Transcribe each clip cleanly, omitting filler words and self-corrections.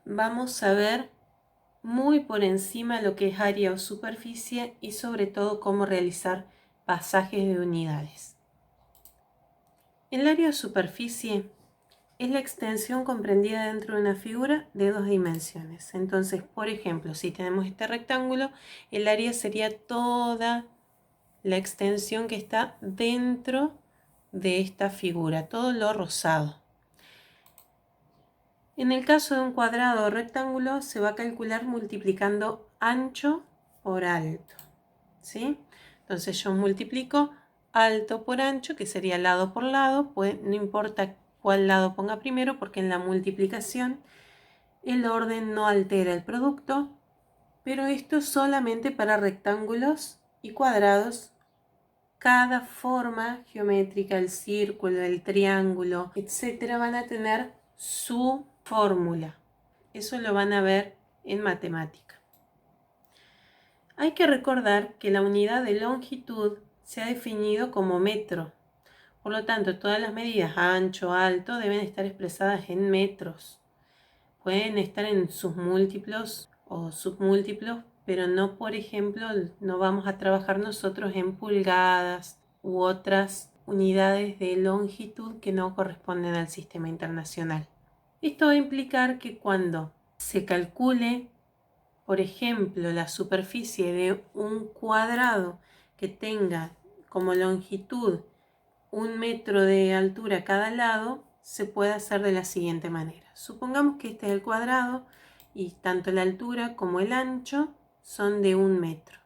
vamos a ver muy por encima lo que es área o superficie y sobre todo cómo realizar pasajes de unidades. El área o superficie es la extensión comprendida dentro de una figura de dos dimensiones. Entonces, por ejemplo, si tenemos este rectángulo, el área sería toda la extensión que está dentro de esta figura, todo lo rosado. En el caso de un cuadrado o rectángulo se va a calcular multiplicando ancho por alto, ¿sí? Entonces yo multiplico alto por ancho, que sería lado por lado, pues no importa cuál lado ponga primero, porque en la multiplicación el orden no altera el producto, pero esto es solamente para rectángulos y cuadrados. Cada forma geométrica, el círculo, el triángulo, etcétera, van a tener su fórmula. Eso lo van a ver en matemática. Hay que recordar que la unidad de longitud se ha definido como metro. Por lo tanto, todas las medidas ancho, alto deben estar expresadas en metros. Pueden estar en sus múltiplos o submúltiplos, pero no, por ejemplo, no vamos a trabajar nosotros en pulgadas u otras unidades de longitud que no corresponden al sistema internacional. Esto va a implicar que cuando se calcule, por ejemplo, la superficie de un cuadrado que tenga como longitud 1 metro de altura cada lado, se puede hacer de la siguiente manera. Supongamos que este es el cuadrado y tanto la altura como el ancho son de 1 metro.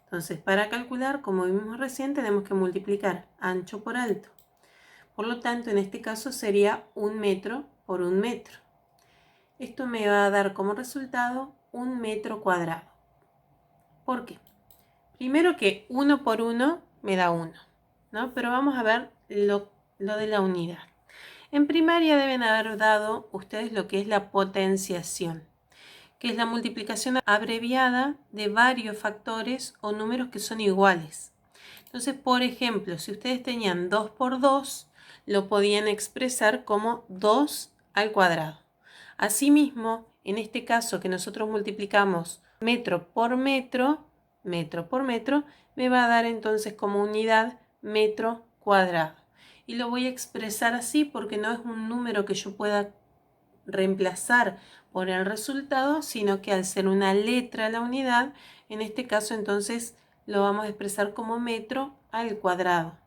Entonces, para calcular, como vimos recién, tenemos que multiplicar ancho por alto. Por lo tanto, en este caso sería 1 metro por 1 metro. Esto me va a dar como resultado 1 metro cuadrado. ¿Por qué? Primero que 1 por 1 me da 1, ¿no? Pero vamos a ver lo de la unidad. En primaria deben haber dado ustedes lo que es la potenciación, que es la multiplicación abreviada de varios factores o números que son iguales. Entonces, por ejemplo, si ustedes tenían 2 por 2, lo podían expresar como 2 al cuadrado. Asimismo, en este caso que nosotros multiplicamos metro por metro, me va a dar entonces como unidad metro cuadrado. Y lo voy a expresar así porque no es un número que yo pueda reemplazar por el resultado, sino que al ser una letra la unidad, en este caso entonces lo vamos a expresar como metro al cuadrado.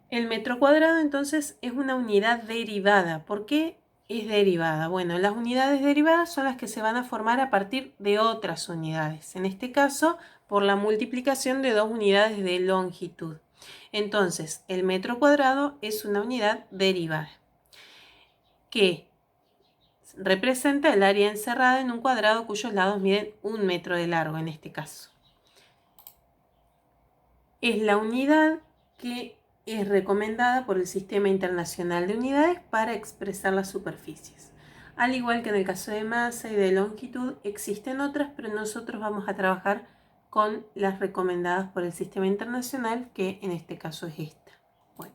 El metro cuadrado entonces es una unidad derivada. ¿Por qué es derivada? Bueno, las unidades derivadas son las que se van a formar a partir de otras unidades. En este caso, por la multiplicación de dos unidades de longitud. Entonces, el metro cuadrado es una unidad derivada que representa el área encerrada en un cuadrado cuyos lados miden 1 metro de largo en este caso. Es la unidad que es recomendada por el Sistema Internacional de Unidades para expresar las superficies. Al igual que en el caso de masa y de longitud, existen otras, pero nosotros vamos a trabajar con las recomendadas por el Sistema Internacional, que en este caso es esta. Bueno,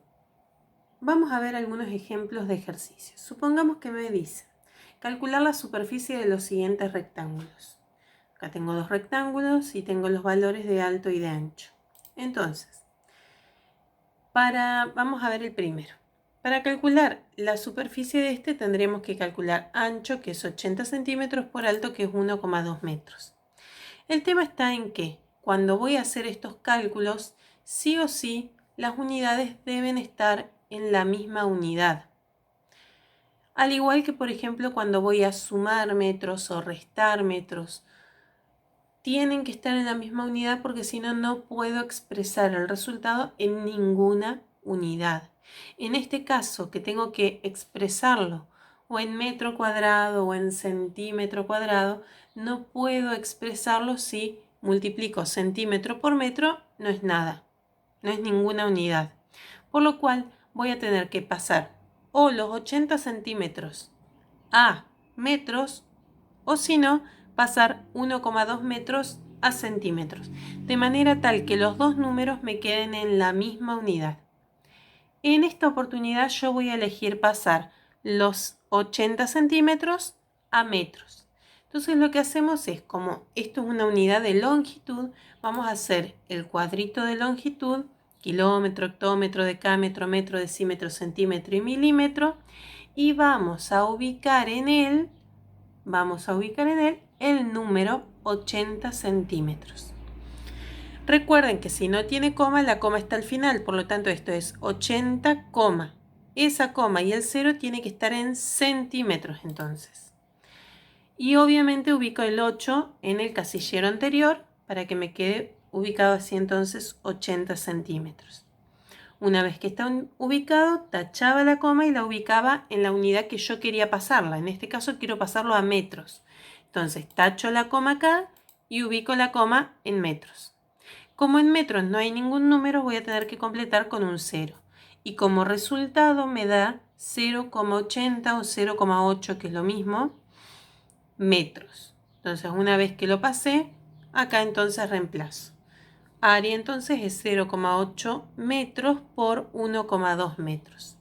vamos a ver algunos ejemplos de ejercicios. Supongamos que me dicen calcular la superficie de los siguientes rectángulos. Acá tengo dos rectángulos y tengo los valores de alto y de ancho. Entonces, vamos a ver el primero. Para calcular la superficie de este tendremos que calcular ancho, que es 80 centímetros, por alto, que es 1,2 metros. El tema está en que cuando voy a hacer estos cálculos, sí o sí, las unidades deben estar en la misma unidad. Al igual que, por ejemplo, cuando voy a sumar metros o restar metros, tienen que estar en la misma unidad porque si no, no puedo expresar el resultado en ninguna unidad. En este caso, que tengo que expresarlo o en metro cuadrado o en centímetro cuadrado, no puedo expresarlo si multiplico centímetro por metro, no es nada, no es ninguna unidad. Por lo cual voy a tener que pasar o los 80 centímetros a metros o si no, pasar 1,2 metros a centímetros, de manera tal que los dos números me queden en la misma unidad. En esta oportunidad yo voy a elegir pasar los 80 centímetros a metros. Entonces lo que hacemos es, como esto es una unidad de longitud, vamos a hacer el cuadrito de longitud, kilómetro, hectómetro, decámetro, metro, decímetro, centímetro y milímetro, y vamos a ubicar en él el número 80 centímetros. Recuerden que si no tiene coma, la coma está al final, por lo tanto esto es 80, esa coma y el 0 tiene que estar en centímetros entonces. Y obviamente ubico el 8 en el casillero anterior para que me quede ubicado así entonces 80 centímetros. Una vez que está ubicado, tachaba la coma y la ubicaba en la unidad que yo quería pasarla. En este caso quiero pasarlo a metros. Entonces tacho la coma acá y ubico la coma en metros. Como en metros no hay ningún número, voy a tener que completar con un 0. Y como resultado me da 0,80 o 0,8, que es lo mismo, metros. Entonces una vez que lo pasé, acá entonces reemplazo. Área entonces es 0,8 metros por 1,2 metros.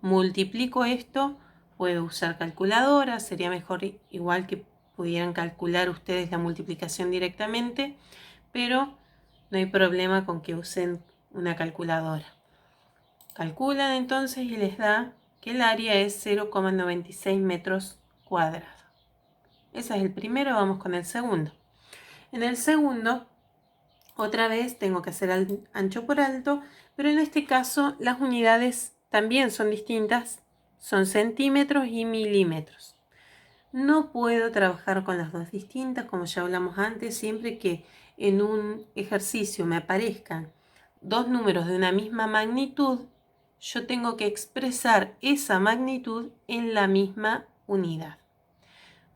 Multiplico esto, puedo usar calculadora, sería mejor igual que pudieran calcular ustedes la multiplicación directamente, pero no hay problema con que usen una calculadora. Calculan entonces y les da que el área es 0,96 metros cuadrados. Ese es el primero, vamos con el segundo. En el segundo, otra vez tengo que hacer ancho por alto, pero en este caso las unidades también son distintas, son centímetros y milímetros. No puedo trabajar con las dos distintas, como ya hablamos antes, siempre que en un ejercicio me aparezcan dos números de una misma magnitud, yo tengo que expresar esa magnitud en la misma unidad.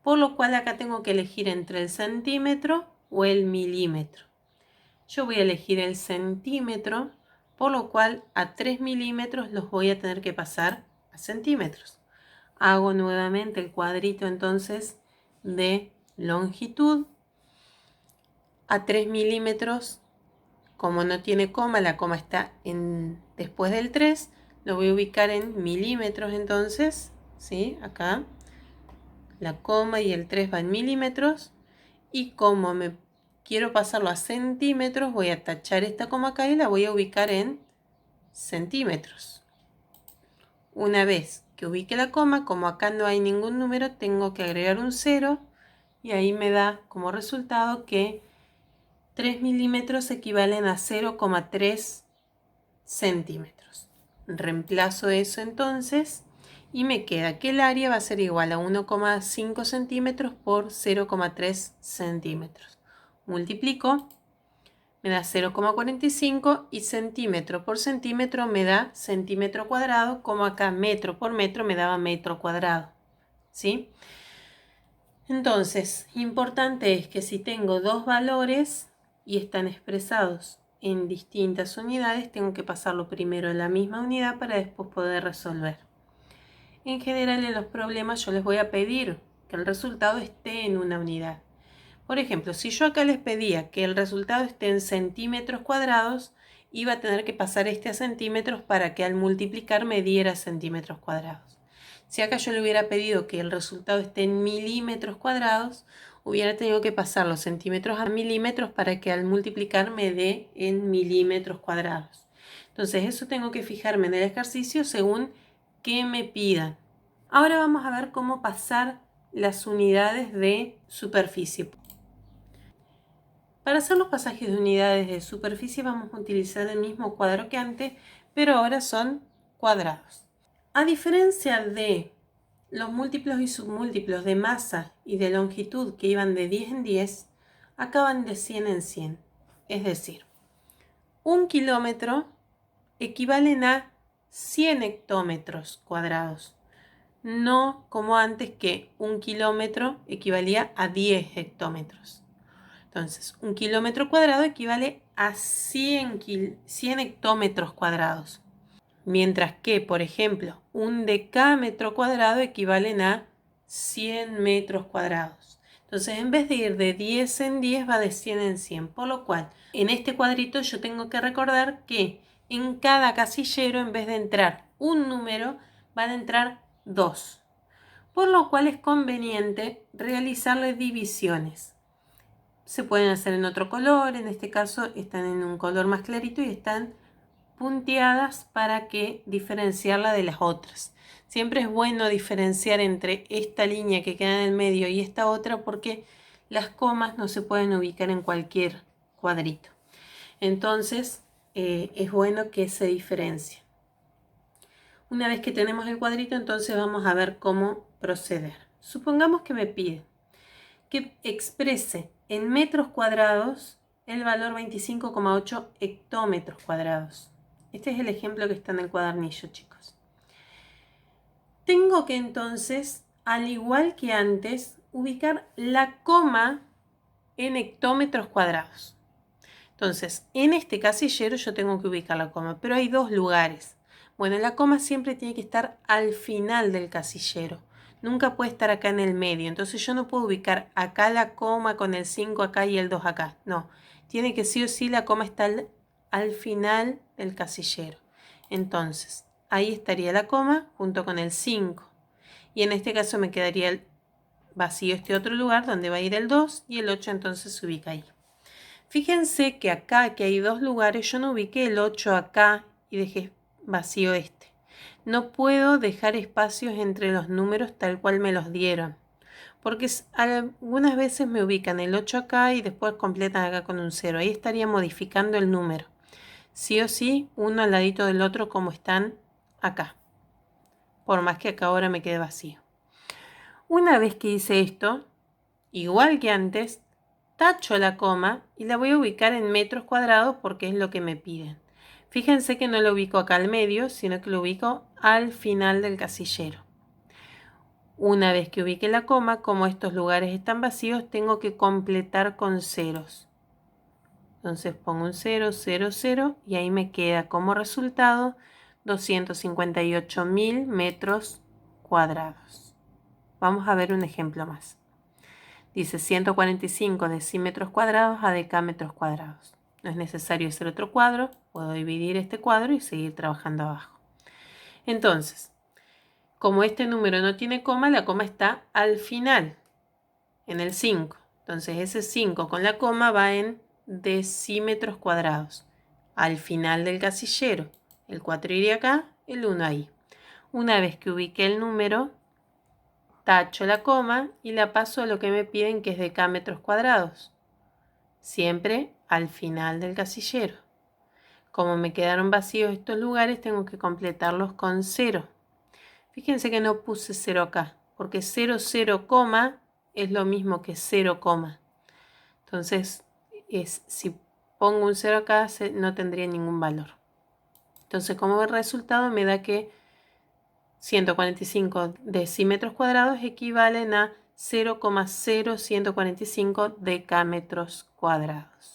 Por lo cual acá tengo que elegir entre el centímetro o el milímetro. Yo voy a elegir el centímetro, por lo cual a 3 milímetros los voy a tener que pasar a centímetros. Hago nuevamente el cuadrito entonces de longitud. A 3 milímetros, como no tiene coma, la coma está después del 3, lo voy a ubicar en milímetros entonces, ¿sí? Acá la coma y el 3 va en milímetros, y como me quiero pasarlo a centímetros, voy a tachar esta coma acá y la voy a ubicar en centímetros. Una vez que ubique la coma, como acá no hay ningún número, tengo que agregar un 0 y ahí me da como resultado que 3 milímetros equivalen a 0,3 centímetros. Reemplazo eso entonces y me queda que el área va a ser igual a 1,5 centímetros por 0,3 centímetros. Multiplico, me da 0,45 y centímetro por centímetro me da centímetro cuadrado, como acá metro por metro me daba metro cuadrado, ¿sí? Entonces, importante es que si tengo dos valores y están expresados en distintas unidades, tengo que pasarlo primero en la misma unidad para después poder resolver. En general, en los problemas yo les voy a pedir que el resultado esté en una unidad. Por ejemplo, si yo acá les pedía que el resultado esté en centímetros cuadrados, iba a tener que pasar este a centímetros para que al multiplicar me diera centímetros cuadrados. Si acá yo le hubiera pedido que el resultado esté en milímetros cuadrados, hubiera tenido que pasar los centímetros a milímetros para que al multiplicar me dé en milímetros cuadrados. Entonces eso tengo que fijarme en el ejercicio según qué me pidan. Ahora vamos a ver cómo pasar las unidades de superficie. Para hacer los pasajes de unidades de superficie vamos a utilizar el mismo cuadro que antes, pero ahora son cuadrados. A diferencia de los múltiplos y submúltiplos de masa y de longitud que iban de 10 en 10, acá van de 100 en 100. Es decir, 1 kilómetro equivalen a 100 hectómetros cuadrados. No como antes que 1 kilómetro equivalía a 10 hectómetros. Entonces, 1 kilómetro cuadrado equivale a 100 hectómetros cuadrados. Mientras que, por ejemplo, 1 decámetro cuadrado equivalen a 100 metros cuadrados. Entonces, en vez de ir de 10 en 10, va de 100 en 100. Por lo cual, en este cuadrito yo tengo que recordar que en cada casillero, en vez de entrar un número, van a entrar 2, por lo cual es conveniente realizarle divisiones. Se pueden hacer en otro color, en este caso están en un color más clarito y están punteadas para que diferenciarla de las otras. Siempre es bueno diferenciar entre esta línea que queda en el medio y esta otra porque las comas no se pueden ubicar en cualquier cuadrito. Entonces es bueno que se diferencie. Una vez que tenemos el cuadrito, entonces vamos a ver cómo proceder. Supongamos que me pide que exprese en metros cuadrados el valor 25,8 hectómetros cuadrados. Este es el ejemplo que está en el cuadernillo, chicos. Tengo que entonces, al igual que antes, ubicar la coma en hectómetros cuadrados. Entonces, en este casillero yo tengo que ubicar la coma, pero hay dos lugares. Bueno, la coma siempre tiene que estar al final del casillero. Nunca puede estar acá en el medio. Entonces yo no puedo ubicar acá la coma con el 5 acá y el 2 acá. No, tiene que sí o sí la coma está al final del casillero. Entonces, ahí estaría la coma junto con el 5. Y en este caso me quedaría el vacío este otro lugar donde va a ir el 2 y el 8 entonces se ubica ahí. Fíjense que acá, que hay dos lugares, yo no ubiqué el 8 acá y dejé vacío este. No puedo dejar espacios entre los números tal cual me los dieron, porque algunas veces me ubican el 8 acá y después completan acá con un 0. Ahí estaría modificando el número. Sí o sí, uno al ladito del otro como están acá, por más que acá ahora me quede vacío. Una vez que hice esto, igual que antes, tacho la coma y la voy a ubicar en metros cuadrados porque es lo que me piden. Fíjense que no lo ubico acá al medio, sino que lo ubico al final del casillero. Una vez que ubique la coma, como estos lugares están vacíos, tengo que completar con ceros. Entonces pongo un 0, 0, 0 y ahí me queda como resultado 258.000 metros cuadrados. Vamos a ver un ejemplo más. Dice 145 decímetros cuadrados a decámetros cuadrados. No es necesario hacer otro cuadro, puedo dividir este cuadro y seguir trabajando abajo. Entonces, como este número no tiene coma, la coma está al final, en el 5. Entonces ese 5 con la coma va en decímetros cuadrados, al final del casillero. El 4 iría acá, el 1 ahí. Una vez que ubique el número, tacho la coma y la paso a lo que me piden, que es decámetros cuadrados. Siempre al final del casillero. Como me quedaron vacíos estos lugares, tengo que completarlos con 0. Fíjense que no puse 0 acá, porque 0, 0, es lo mismo que 0, entonces si pongo un 0 acá no tendría ningún valor. Entonces como resultado me da que 145 decímetros cuadrados equivalen a 0,0145 decámetros cuadrados.